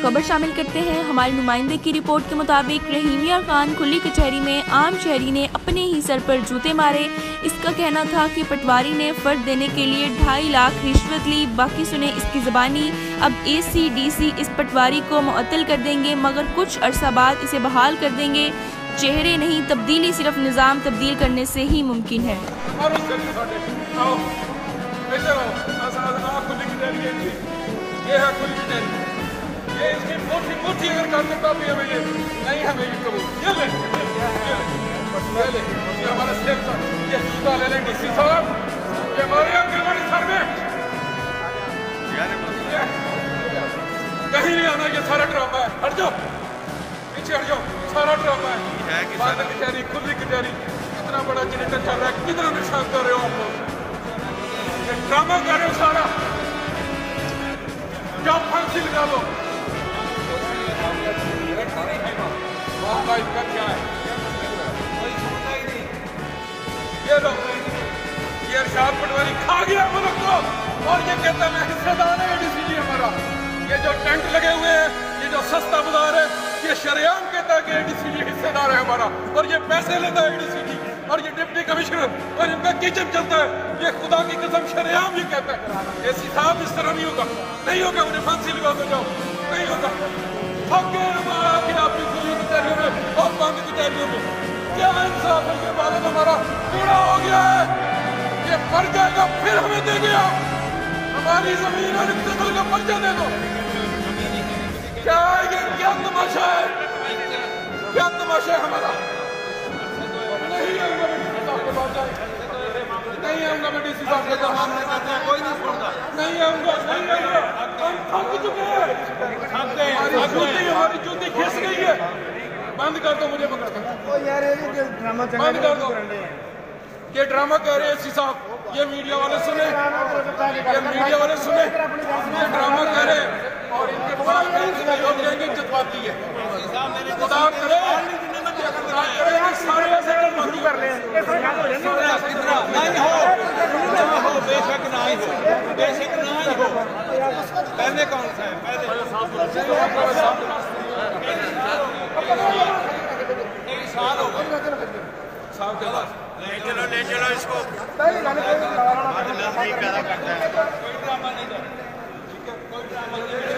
खबर शामिल करते हैं। हमारे नुमाइंदे की रिपोर्ट के मुताबिक रहीमिया खान खुली कचहरी में आम शहरी ने अपने ही सर पर जूते मारे। इसका कहना था कि पटवारी ने फर्द देने के लिए 2.5 लाख रिश्वत ली। बाकी सुने इसकी ज़बानी। अब ACDC इस पटवारी को मुअत्तल कर देंगे, मगर कुछ अरसा बाद इसे बहाल कर देंगे। चेहरे नहीं, तब्दीली सिर्फ निज़ाम तब्दील करने से ही मुमकिन है। ये है खुली कचहरी, ये इसकी मोटी अगर कर देता भी हमें ये नहीं, हमें ये कबूल। ये ले ये हमारा स्टेप था, ये जूता ले लें DC साहब, ये हमारे अंग्रेजी सर में कहीं नहीं आना। ये सारा ड्रामा है, हट जाओ, पीछे हट जाओ, सारा ड्रामा है। बात कचहरी, खुली कचहरी, कितना बड़ा जनरेटर चल रहा है, कितना नुकसान कर रहे हो आप लोग, ये ड्रामा कर रहे हो सारा। क्या फांसी लगा लो, इसका क्या है, ये लो, ये अरशाद पटवारी खा गया मुल्क को, और ये कहता मैं हिस्सेदार है ADCG हमारा। ये जो टेंट लगे हुए हैं, ये जो सस्ता बाजार है, ये शरेआम कहता है कि ADCG हिस्सेदार है हमारा, और ये पैसे लेता है ADCG, और ये डिप्टी कमिश्नर और इनका किचन चलता है। ये खुदा की कसम शरेआम ये कहता है। AC साहब इस तरह नहीं होगा, नहीं होगा, उन्हें फांसी लगा दो, जाओ, नहीं होगा। थके कि आपकी खुली कचहरियों में और बंद कचहरियों में क्या इंसाफ है। ये वादा हमारा पूरा हो गया है, ये मर जाएगा फिर हमें देंगे आप, हमारी जमीन और इख्तियार का पर्चा दे दो। क्या ये क्या तमाशा है, क्या तमाशा है हमारा। नहीं आऊंगा मैं DC साहब के पास, नहीं आऊंगा मैं DC साहब के पास, कोई नहीं सुनता, नहीं आऊंगा, नहीं आऊंगा। हम थक चुके हैं, हमारी जूती घिस गई है। बंद कर दो, मुझे पकड़ कर बंद कर दो। ये ड्रामा कह रहे हैं AC साहब, ये मीडिया वाले सुने, ये मीडिया वाले सुने, ये ड्रामा कह रहे हैं, और इनके पास लोग जाएंगे इज्जत पाती है। खुदा करे सारे ऐसे शुरू कर ले, नहीं हो बेशक ना ही हो, बेशक ना ही हो। पहले कौन सा है, पहले साल हो गए साहब के पास। ले चलो इसको, पैदा करता है, कोई ड्रामा नहीं, ठीक है, कोई ड्रामा नहीं।